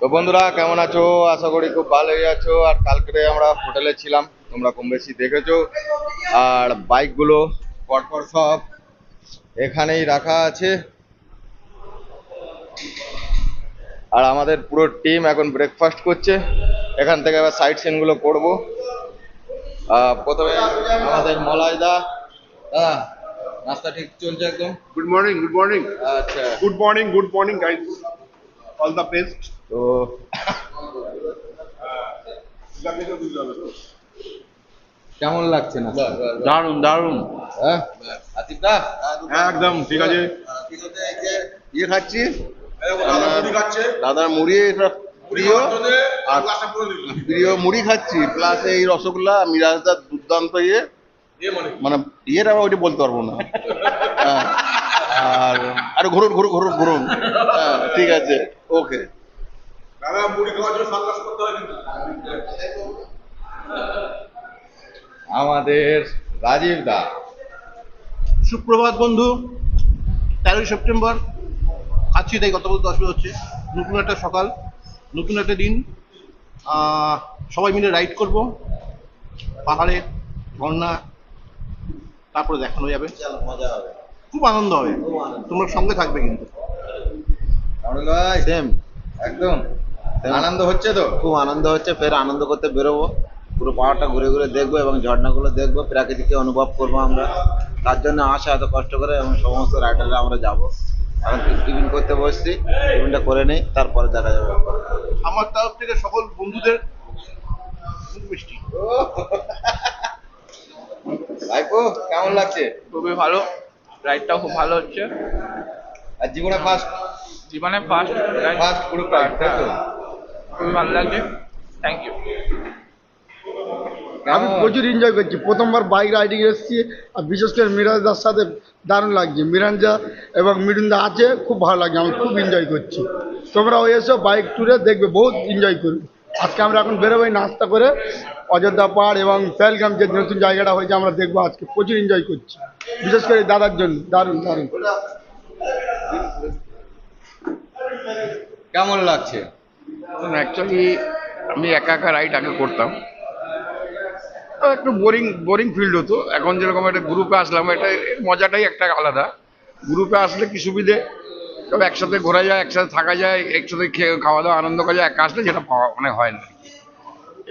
তো বন্ধুরা কেমন আছো? আশা করি খুব ভালোই আছো। আর কালকে আমরা হোটেলে ছিলাম, তোমরা কম বেশি দেখেছো। আর বাইকগুলো পরপর সব এখানেই রাখা আছে। আর আমাদের পুরো টিম এখন ব্রেকফাস্ট করছে। এখান থেকে আবার সাইড সিনগুলো করবো। প্রথমে আমাদের মলাইদা, নাস্তা ঠিক চলছে একদম। Good morning, good morning. আচ্ছা, Good morning, guys. All the best. তো কেমন লাগছে না? দারুন দারুন। হ্যাঁ আতিফদা, একদম ঠিক আছে। ইয়ে খাচ্ছি, দাদার মুড়ি, এটা প্রিয়। আর প্রিয় মুড়ি খাচ্ছি, প্লাস এই রসগোল্লা মিরাজদার দুর্দান্ত ইয়ে, মানে ইয়েটা আমরা ওইটা বলতে পারবো না। হ্যাঁ, আর আর ঘুরুন ঘুরুন ঘুরুন ঘুরুন। হ্যাঁ ঠিক আছে, ওকে। আমাদের রাজীব দা, সুপ্রভাত বন্ধু। 13ই সেপ্টেম্বর খাচ্ছি, তাই কথা বলতে অসুবিধা হচ্ছে। নতুন একটা সকাল, নতুন একটা দিন। সবাই মিলে রাইড করব পাহাড়ে, ঝর্ণা, তারপরে দেখানো যাবে। মজা হবে, খুব আনন্দ হবে, তোমরা সঙ্গে থাকবে কিন্তু। সেম, একদম আনন্দ হচ্ছে তো। খুব আনন্দ হচ্ছে, ফের আনন্দ করতে বেরোবো। পুরো পাহাড়টা ঘুরে ঘুরে দেখবো এবং ঝর্ণাগুলো দেখবো, প্রাকৃতিককে অনুভব করবো আমরা। তার জন্য আসা এত কষ্ট করে, এবং সমস্ত রাইডাররা আমরা যাবো। এখন টিফিন করতে বসছি, টিফিনটা করে নিই, তারপরে দেখা যাবে। আমার তরফ থেকে সকল বন্ধুদের মিষ্টি। ভাইপো কেমন লাগছে? খুবই ভালো, রাইডটাও খুব ভালো হচ্ছে। আর জীবনে ফার্স্ট জীবনে first ride, first group ride, তাই তো? খুবই ভালো লাগছে। Thank you. আমি প্রচুর এনজয় করছি, প্রথমবার বাইক রাইডিং এসেছি। আর বিশেষ করে মিরাজদার সাথে দারুণ লাগছে। মিরাঞ্জা এবং মিরুন্দা আছে, খুব ভালো লাগছে, আমি খুব এনজয় করছি। তোমরাও এসো, বাইক ট্যুরে দেখবে, বহুত এনজয় করবে। আজকে আমরা এখন বেরোবো নাস্তা করে, অযোধ্যা পাহাড় এবং পেহেলগাম যে নতুন জায়গাটা হয়েছে আমরা দেখবো। আজকে প্রচুর এনজয় করছি, বিশেষ করে দাদার জন্য। দারুণ দারুণ। কেমন লাগছে? অ্যাকচুয়ালি আমি একা একা রাইড আগে করতাম, তো একটু বোরিং বোরিং ফিল্ড হতো। এখন যেরকম একটা গ্রুপে আসলাম, এটা এর মজাটাই একটা আলাদা। গ্রুপে আসলে কি সুবিধে, সব একসাথে ঘোরা যায়, একসাথে থাকা যায়, একসাথে খেয়ে খাওয়া দাওয়া আনন্দ করা যায়। একা আসলে যেটা পাওয়া মানে হয় না।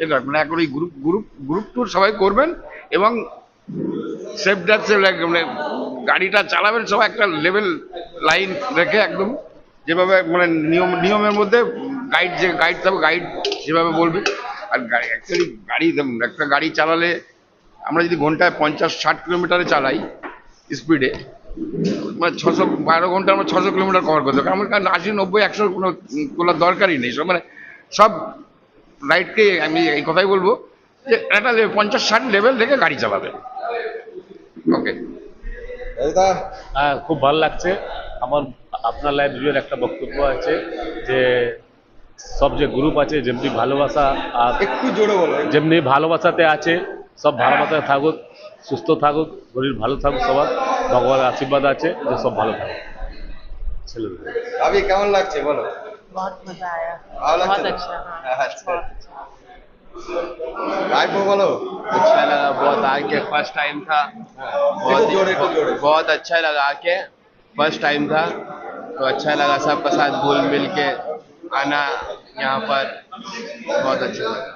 এটা মানে এখন ওই গ্রুপ গ্রুপ গ্রুপ ট্যুর সবাই করবেন, এবং সেফ ড্রাইভ মানে গাড়িটা চালাবেন সবাই একটা লেভেল লাইন রেখে, একদম যেভাবে মানে নিয়মের মধ্যে গাইড থাকবে, গাইড যেভাবে বলবে। আর অ্যাকচুয়ালি গাড়ি একটা গাড়ি চালালে, আমরা যদি ঘন্টায় 50-60 কিলোমিটারে চালাই স্পিডে, মানে 612 ঘন্টা আমরা 600 কিলোমিটার কভার করতে হবে। কারণ 80, 90, 100 কোনো তোলার দরকারই নেই। সব মানে সব রাইডকে আমি এই কথাই বলবো যে একটা 50-60 লেভেল থেকে গাড়ি চালাবে। ওকে। দাদা, হ্যাঁ, খুব ভালো লাগছে। আমার আপনার লাইভ ভিডিওর একটা বক্তব্য আছে যে সব যে গ্রুপ আছে, যেমনি ভালোবাসা আর একটু জোরে বলো। যেমনি ভালোবাসাতে আছে, সব ভালোবাসাতে থাকুক, সুস্থ থাকুক, শরীর ভালো থাকুক, সবার ভগবানের আশীর্বাদ আছে যে সব ভালো থাকুক। ছেলেদের ভাবি কেমন লাগছে বলো? बहुत मजा आया। ভালো লাগছে बहुत না? अच्छा, हाँ, আচ্ছা, बहुत अच्छा। ভাইপো বলো। अच्छा लगा बहुत, आके फर्स्ट टाइम था। একটু জোরে, একটু জোরে। बहुत अच्छा लगा, आके फर्स्ट टाइम था तो अच्छा लगा। सबके साथ घुल मिल के आना यहाँ पर बहुत अच्छा लगा।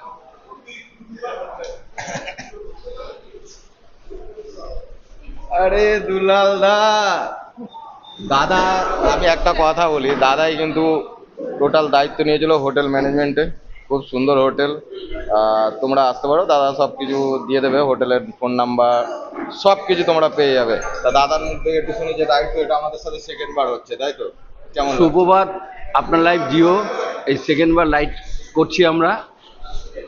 আরে দুলাল দা, দাদা আমি একটা কথা বলি, দাদাই কিন্তু টোটাল দায়িত্ব নিয়েছিল হোটেল ম্যানেজমেন্টে। খুব সুন্দর হোটেল, তোমরা আসতে পারো, দাদা সব কিছু দিয়ে দেবে, হোটেলের ফোন নাম্বার সব কিছু তোমরা পেয়ে যাবে। তা দাদার মধ্যে একটু শুনি যে দায়িত্ব, এটা আমাদের সাথে সেকেন্ড বার হচ্ছে, তাই তো? কেমন লাগছে? সুপ্রভাত, আপনার লাইভ জিও। এই সেকেন্ডবার লাইভ করছি আমরা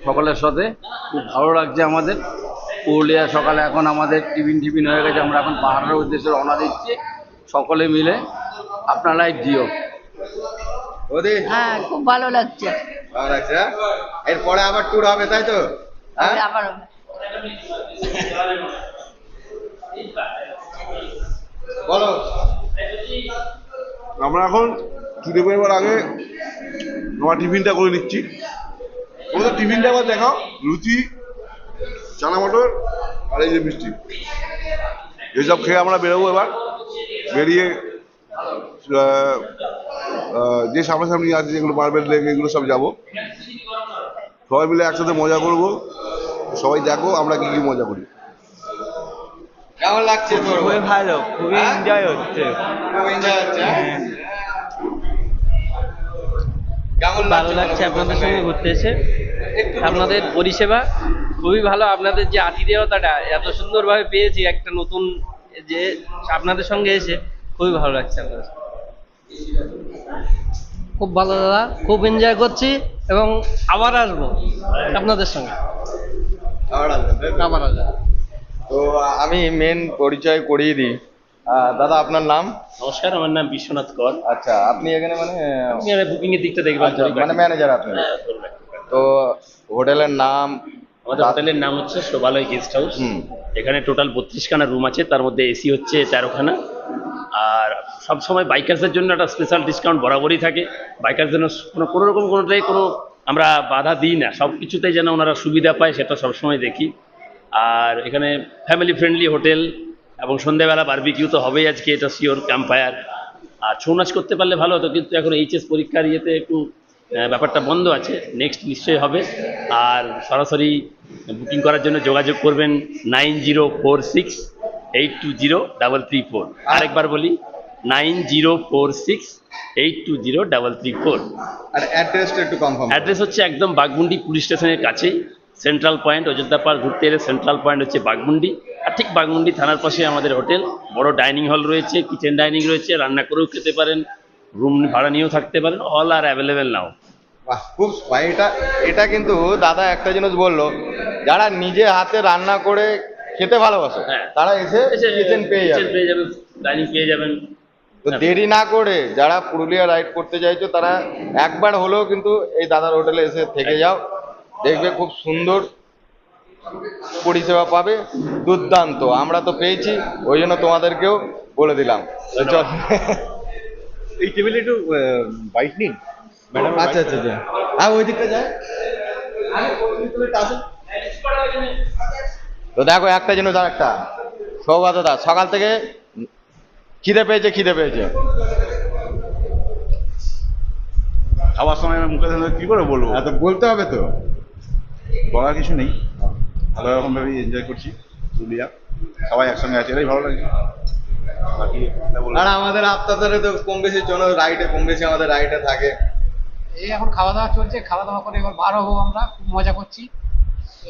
সকলের সাথে, খুব ভালো লাগছে আমাদের। পুরুলিয়া সকালে এখন আমাদের টিফিন হয়ে গেছে, আমরা এখন পাহাড়ের উদ্দেশ্যে রওনা দিচ্ছি সকলে মিলে। আপনার লাইভ জিও। ওদি হ্যাঁ, খুব ভালো লাগছে। ভালো লাগছে, হ্যাঁ? এরপরে আবার ট্যুর হবে, তাই তো? হ্যাঁ আবার বলো। আমরা এখন ছুটি পেরবার আগে তোমার টিফিনটা করে নিচ্ছি। তোমাদের টিফিনটা আবার দেখাও, লুচি, চানা মটর আর এই যে মিষ্টি, এইসব খেয়ে আমরা বেরোবো। এবার বেরিয়ে যে সামনাসামনি আছে যেগুলো মার্বেল লেক এগুলো সব যাবো, সবাই মিলে একসাথে মজা করব। সবাই দেখো আমরা কি কি মজা করি। কেমন লাগছে তোর? খুবই ভালো, খুবই এনজয় হচ্ছে। খুব এনজয় হচ্ছে, হ্যাঁ? কেমন ভালো লাগছে আপনাদের সঙ্গে ঘুরতে এসে। আপনাদের পরিষেবা খুবই ভালো, আপনাদের যে আতিথেয়তাটা এত সুন্দরভাবে পেয়েছি একটা নতুন, যে আপনাদের সঙ্গে এসে খুবই ভালো লাগছে। আপনাদের খুব ভালো দাদা, খুব এনজয় করছি এবং আবার আসবো আপনাদের সঙ্গে। আবার আসবো। তো আমি মেন পরিচয় করিয়ে দিই। দাদা আপনার নাম? নমস্কার, আমার নাম বিশ্বনাথ কর। আচ্ছা, আপনি এখানে মানে আমি বুকিং এর দিকটা দেখবেন। আচ্ছা, মানে ম্যানেজার আপনি? তো হোটেলের নাম? আমাদের হোটেলের নাম হচ্ছে শোভালয় গেস্ট হাউস। এখানে টোটাল 32খানা রুম আছে, তার মধ্যে এসি হচ্ছে 13খানা। আর সবসময় বাইকার্সের জন্য একটা স্পেশাল ডিসকাউন্ট বরাবরই থাকে। বাইকার জন্য কোনো রকম কোনোটাই কোনো আমরা বাধা দিই না, সব কিছুতেই যেন ওনারা সুবিধা পায় সেটা সবসময় দেখি। আর এখানে ফ্যামিলি ফ্রেন্ডলি হোটেল, এবং সন্ধ্যাবেলা বারবিকিউ তো হবেই আজকে, এটা শিওর, ক্যাম্পফায়ার। আর ছৌ নাচ করতে পারলে ভালো হতো, কিন্তু এখন এইচএস পরীক্ষার ইয়েতে একটু ব্যাপারটা বন্ধ আছে। নেক্সট নিশ্চয়ই হবে। আর সরাসরি বুকিং করার জন্য যোগাযোগ করবেন 9046820334। আরেকবার বলি, 9046820334। আর অ্যাড্রেসটা একটু কনফার্ম। অ্যাড্রেস হচ্ছে একদম বাঘমুন্ডি পুলিশ স্টেশনের কাছেই, সেন্ট্রাল পয়েন্ট, অযোধ্যা পার্ক ঘুরতে এলে সেন্ট্রাল পয়েন্ট হচ্ছে বাঘমুন্ডি। আর ঠিক বাঘমুন্ডি থানার পাশে আমাদের হোটেল, বড় ডাইনিং হল রয়েছে, কিচেন ডাইনিং রয়েছে, রান্না করেও খেতে পারেন, রুম ভাড়া নিয়েও থাকতে পারেন, অল আর অ্যাভেলেবেল নাও। বাহ, খুব ভাই, এটা কিন্তু দাদা একটা জিনিস বললো, যারা নিজে হাতে রান্না করে খেতে ভালোবাসে তারা এসে কিচেন পেয়ে যাবেন, ডাইনিং পেয়ে যাবেন। তো দেরি না করে যারা পুরুলিয়া রাইড করতে চাইছো তারা একবার হলেও কিন্তু এই দাদার হোটেলে এসে থেকে যাও, দেখবে খুব সুন্দর পরিষেবা পাবে, দুর্দান্ত। আমরা তো পেয়েছি, ওই জন্য তোমাদেরকেও বলে দিলাম। চল, এই টেবিলে একটু বাইক নিন ম্যাডাম। আচ্ছা আচ্ছা আচ্ছা, হ্যাঁ ওই দিকটা যায়। তো দেখো একটা জিনিস, আর একটা সৌগত দা সকাল থেকে খিদে পেয়েছে খাবার সময় মুখে কি করে বলবো? তো বলতে হবে তো, বলার কিছু নেই। ভালো রকম ভাবে এনজয় করছি পুরুলিয়া, সবাই একসঙ্গে আছে, এটাই ভালো লাগছে। বাকি আর আমাদের আপনাদের তো কম বেশি জন রাইডে, কম বেশি আমাদের রাইডে থাকে। এই এখন খাওয়া দাওয়া চলছে, খাওয়া দাওয়া করে এবার বার হবো, আমরা খুব মজা করছি।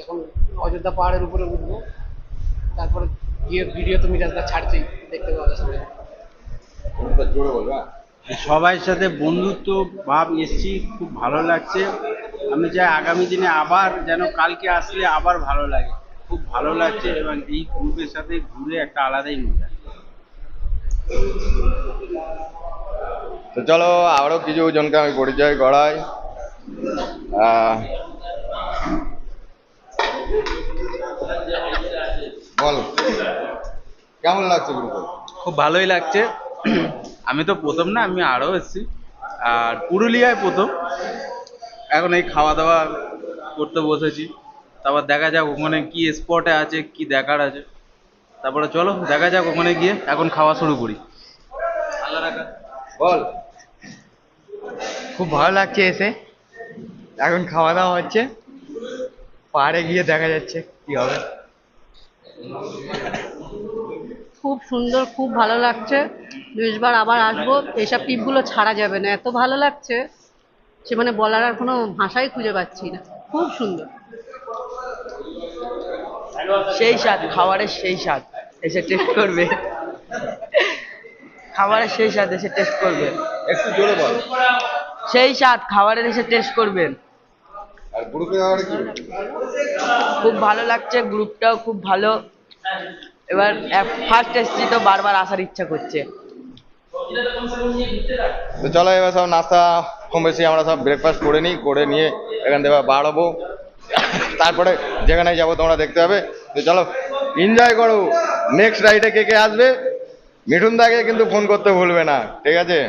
এখন অযোধ্যা পাহাড়ের উপরে উঠবো, তারপরে গিয়ে ভিডিও তো মিরাজদা ছাড়ছেই, দেখতে পাওয়া যাবে সবাই। জোরে বলবা। সবার সাথে বন্ধুত্ব ভাব এসছি, খুব ভালো লাগছে। আমি চাই আগামী দিনে আবার যেন কালকে আসলে আবার ভালো লাগে, খুব ভালো লাগছে। এবং এই গ্রুপের সাথে ঘুরে একটা আলাদাই মজা। তো চলো আরো কিছু জনকে আমি পরিচয় করাই। বল, কেমন লাগছে গ্রুপে? খুব ভালোই লাগছে। আমি তো প্রথম না, আমি আরও এসেছি, আর পুরুলিয়ায় প্রথম। এখন এই খাওয়া দাওয়া করতে বসেছি, তারপর দেখা যাক ওখানে কি স্পটে আছে, কি দেখার আছে। তারপরে চলো দেখা যাক ওখানে গিয়ে, এখন খাওয়া শুরু করি। বল। খুব ভালো লাগছে এসে, এখন খাওয়া দাওয়া হচ্ছে, পাহাড়ে গিয়ে দেখা যাচ্ছে কি হবে। খুব সুন্দর, খুব ভালো লাগছে, 20 বার আবার আসবো। এইসব টিপগুলো ছাড়া যাবে না, এত ভালো লাগছে সে মানে বলার আর কোনো ভাষাই খুঁজে পাচ্ছি না। খুব সুন্দর, সেই স্বাদ খাবারের, সেই স্বাদ এসে টেস্ট করবে। খাবারের সেই স্বাদ এসে টেস্ট করবে। একটু জোরে বল। সেই স্বাদ খাবারের এসে টেস্ট করবেন। আর গ্রুপে আর কি খুব ভালো লাগছে, গ্রুপটাও খুব ভালো। এবার ফার্স্ট এসছি তো বারবার আসার ইচ্ছা করছে। তো চলো এবার সব নাস্তা কম বেশি আমরা সব ব্রেকফাস্ট করে নিই, করে নিয়ে এখান থেকে বার হবো, তারপরে যেখানে যাবো তোমরা দেখতে হবে। তো চলো এনজয় করো। নেক্সট রাইডে কে কে আসবে মিঠুন দাকে কিন্তু ফোন করতে ভুলবে না, ঠিক আছে?